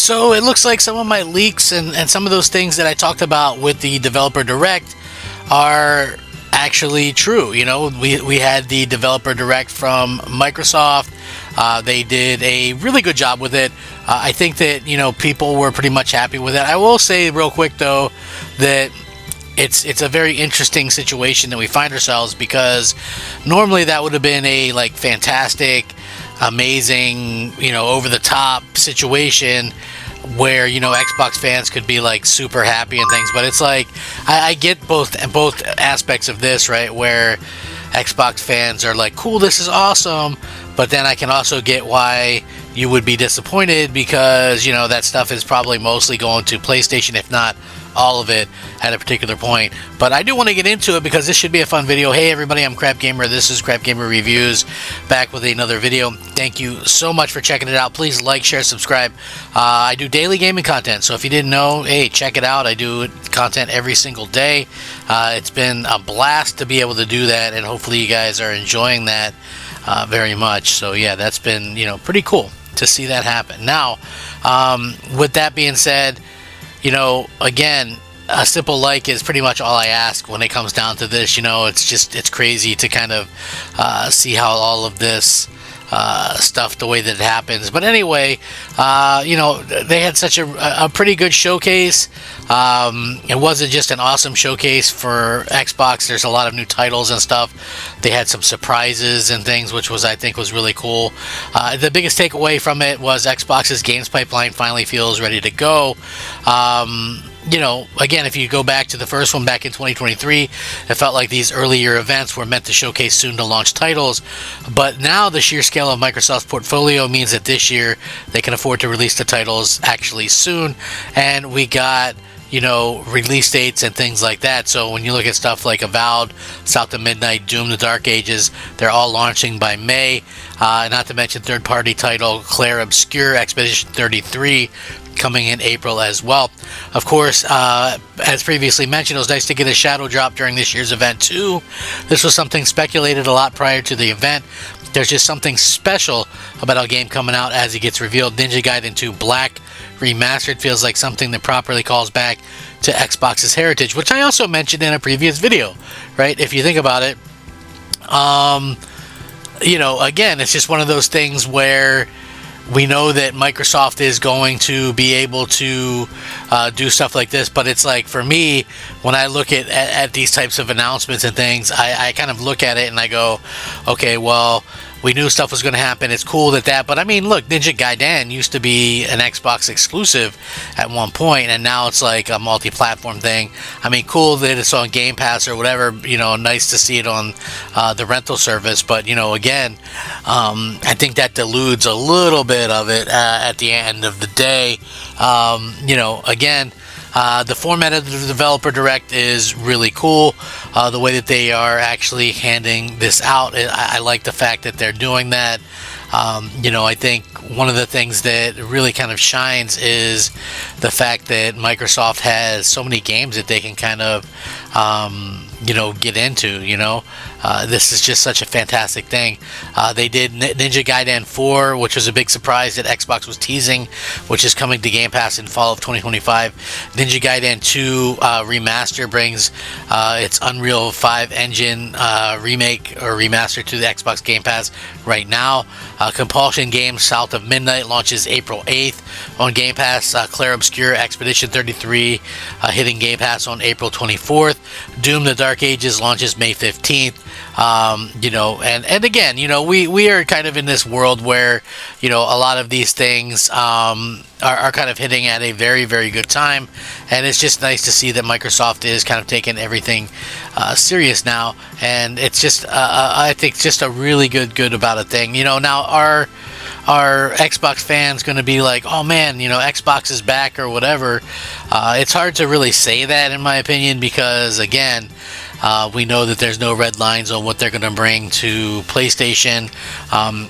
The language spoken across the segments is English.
So it looks like some of my leaks and some of those things that I talked about with the Developer Direct are actually true. You know, we had the Developer Direct from Microsoft. They did a really good job with it. I think that, you know, people were pretty much happy with it. I will say real quick though that it's a very interesting situation that we find ourselves, because normally that would have been a like fantastic, amazing, you know, over the top situation where, you know, Xbox fans could be like super happy and things. But it's like I get both aspects of this, right? Where Xbox fans are like, cool, this is awesome, but then I can also get why you would be disappointed, because, you know, that stuff is probably mostly going to PlayStation, if not all of it at a particular point. But I do want to get into it because this should be a fun video. Hey everybody, I'm Crap Gamer. This is Crap Gamer Reviews, back with another video. Thank you so much for checking it out. Please like, share, subscribe. I do daily gaming content, so if you didn't know, hey, check it out. I do content every single day. It's been a blast to be able to do that, and hopefully you guys are enjoying that very much. So yeah, that's been, you know, pretty cool to see that happen. Now, with that being said, you know, again, a simple like is pretty much all I ask when it comes down to this. You know, it's crazy to kind of see how all of this stuff, the way that it happens. But anyway, you know, they had such a pretty good showcase. It wasn't just an awesome showcase for Xbox. There's a lot of new titles and stuff. They had some surprises and things, which was, I think, was really cool. The biggest takeaway from it was Xbox's games pipeline finally feels ready to go. You know, again, if you go back to the first one back in 2023, it felt like these earlier events were meant to showcase soon to launch titles. But now the sheer scale of Microsoft's portfolio means that this year they can afford to release the titles actually soon. And we got, you know, release dates and things like that. So when you look at stuff like Avowed, South of Midnight, Doom: The Dark Ages, they're all launching by May. Not to mention third-party title Clair Obscur Expedition 33 coming in April as well. Of course, as previously mentioned, it was nice to get a shadow drop during this year's event too. This was something speculated a lot prior to the event. There's just something special about a game coming out as it gets revealed. Ninja Gaiden 2 Black Remastered feels like something that properly calls back to Xbox's heritage, which I also mentioned in a previous video, right? If you think about it, you know, again, it's just one of those things where we know that Microsoft is going to be able to do stuff like this, but it's like, for me, when I look at these types of announcements and things, I kind of look at it and I go, okay, well, we knew stuff was going to happen. It's cool but I mean, look, Ninja Gaiden used to be an Xbox exclusive at one point, and now it's like a multi-platform thing. I mean, cool that it's on Game Pass or whatever, you know, nice to see it on the rental service, but, you know, again, I think that dilutes a little bit of it at the end of the day. You know, again, the format of the Developer Direct is really cool. The way that they are actually handing this out, I like the fact that they're doing that. You know, I think one of the things that really kind of shines is the fact that Microsoft has so many games that they can kind of, you know, get into, you know. This is just such a fantastic thing. They did Ninja Gaiden 4, which was a big surprise that Xbox was teasing, which is coming to Game Pass in fall of 2025. Ninja Gaiden 2 Remaster brings its Unreal 5 engine remake or remaster to the Xbox Game Pass right now. Compulsion Games South of Midnight launches April 8th on Game Pass. Clair Obscur Expedition 33 hitting Game Pass on April 24th. Doom: The Dark Ages launches May 15th. You know, and again, you know, we are kind of in this world where, you know, a lot of these things are kind of hitting at a very, very good time, and it's just nice to see that Microsoft is kind of taking everything serious now, and it's just I think just a really good about a thing. You know, now are Xbox fans going to be like, oh man, you know, Xbox is back or whatever? It's hard to really say that, in my opinion, because again, we know that there's no red lines on what they're going to bring to PlayStation.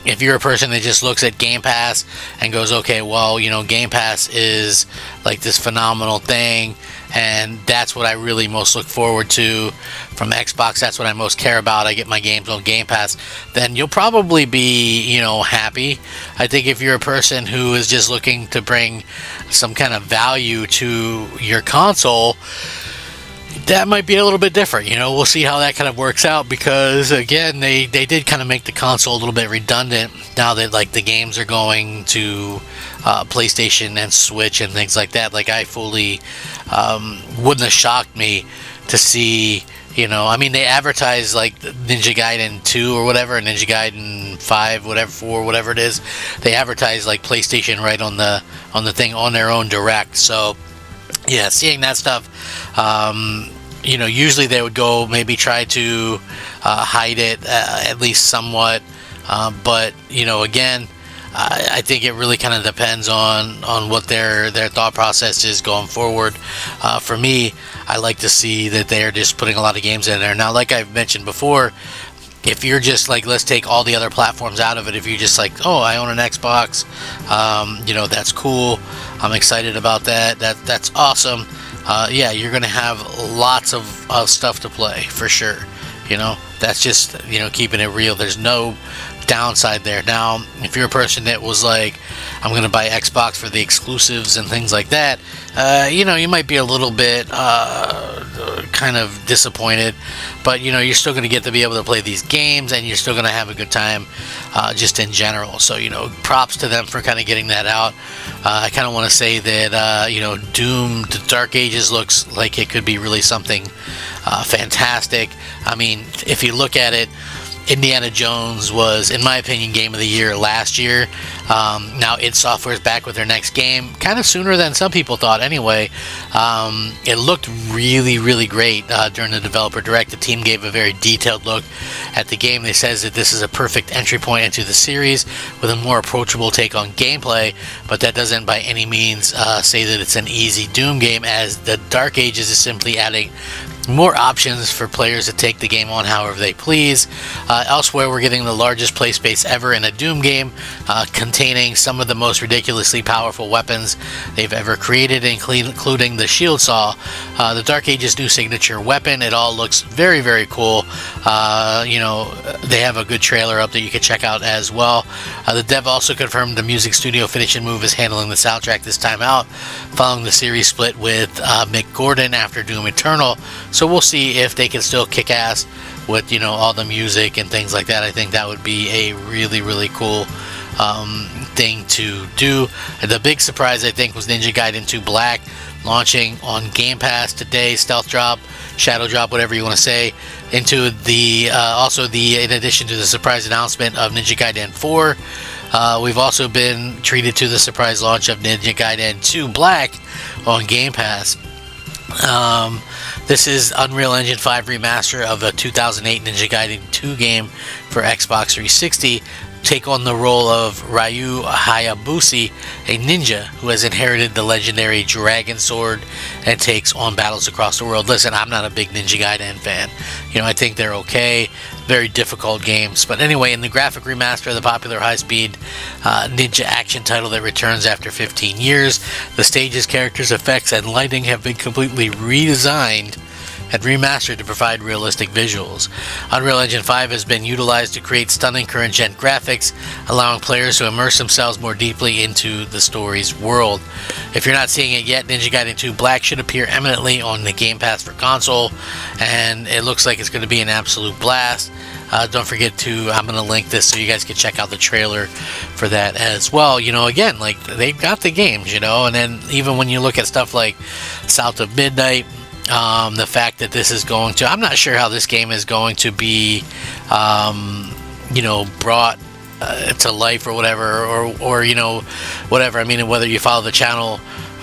If you're a person that just looks at Game Pass and goes, okay, well, you know, Game Pass is like this phenomenal thing, and that's what I really most look forward to from Xbox. That's what I most care about. I get my games on Game Pass. Then you'll probably be, happy. I think if you're a person who is just looking to bring some kind of value to your console, that might be a little bit different. We'll see how that kind of works out, because again, they did kind of make the console a little bit redundant now that like the games are going to PlayStation and Switch and things like that. Like I fully wouldn't have shocked me to see, they advertise like Ninja Gaiden 2 or whatever, Ninja Gaiden 5, whatever, 4, whatever it is. They advertise like PlayStation right on the thing on their own direct. So yeah, seeing that stuff, usually they would go maybe try to hide it at least somewhat, but again, I think it really kind of depends on what their thought process is going forward. For me, I like to see that they're just putting a lot of games in there. Now, like I've mentioned before, if you're just like, let's take all the other platforms out of it. If you're just like, oh, I own an Xbox, that's cool. I'm excited about that. That's awesome. Yeah, you're gonna have lots of stuff to play for sure. That's just keeping it real. There's no downside there. Now, if you're a person that was like, I'm gonna buy Xbox for the exclusives and things like that, you might be a little bit kind of disappointed, but you're still going to get to be able to play these games, and you're still going to have a good time just in general. So props to them for kind of getting that out. I kind of want to say that Doom the Dark Ages looks like it could be really something fantastic. I mean, if you look at it, Indiana Jones was, in my opinion, Game of the Year last year. Now id Software is back with their next game, kind of sooner than some people thought anyway. It looked really, really great during the developer direct. The team gave a very detailed look at the game. They says that this is a perfect entry point into the series with a more approachable take on gameplay, but that doesn't by any means say that it's an easy Doom game, as the Dark Ages is simply adding more options for players to take the game on however they please. Elsewhere, we're getting the largest play space ever in a Doom game, containing some of the most ridiculously powerful weapons they've ever created, including the Shield Saw, the Dark Ages' new signature weapon. It all looks very, very cool. They have a good trailer up that you can check out as well. The dev also confirmed the music studio Finish and Move is handling the soundtrack this time out, following the series split with Mick Gordon after Doom Eternal. So we'll see if they can still kick ass with all the music and things like that. I think that would be a really, really cool thing to do. The big surprise, I think, was Ninja Gaiden 2 Black launching on Game Pass today. Stealth drop, shadow drop, whatever you want to say. Into the in addition to the surprise announcement of Ninja Gaiden 4, we've also been treated to the surprise launch of Ninja Gaiden 2 Black on Game Pass. This is Unreal Engine 5 remaster of the 2008 Ninja Gaiden 2 game for Xbox 360. Take on the role of Ryu Hayabusa, a ninja who has inherited the legendary Dragon Sword and takes on battles across the world. Listen, I'm not a big Ninja Gaiden fan. I think they're okay. Very difficult games. But anyway, in the graphic remaster of the popular high-speed ninja action title that returns after 15 years, the stages, characters, effects, and lighting have been completely redesigned and remastered to provide realistic visuals. Unreal Engine 5 has been utilized to create stunning current-gen graphics, allowing players to immerse themselves more deeply into the story's world. If you're not seeing it yet, Ninja Gaiden 2 Black should appear eminently on the Game Pass for console, and it looks like it's going to be an absolute blast. Don't forget to, I'm going to link this so you guys can check out the trailer for that as well. Again, like, they've got the games, and then even when you look at stuff like South of Midnight, the fact that this is going to, I'm not sure how this game is going to be, brought to life or whatever, or whatever. I mean, whether you follow the channel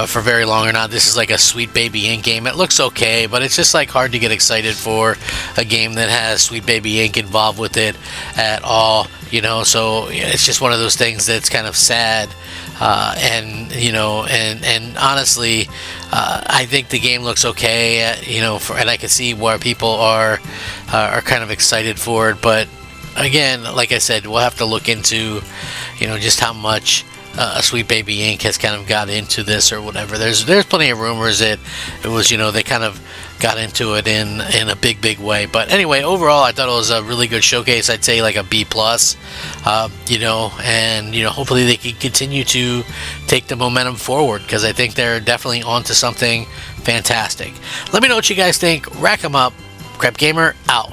for very long or not, this is like a Sweet Baby Inc. game. It looks okay, but it's just like hard to get excited for a game that has Sweet Baby Inc. involved with it at all, so it's just one of those things that's kind of sad. And honestly, I think the game looks okay, and I can see where people are kind of excited for it. But again, like I said, we'll have to look into, just how much Sweet Baby Inc. has kind of got into this or whatever. There's plenty of rumors that it was, they kind of got into it in a big way. But anyway, overall, I thought it was a really good showcase. I'd say like a B plus, and hopefully they can continue to take the momentum forward, because I think they're definitely onto something fantastic. Let me know what you guys think. Rack 'em up. Crap Gamer out.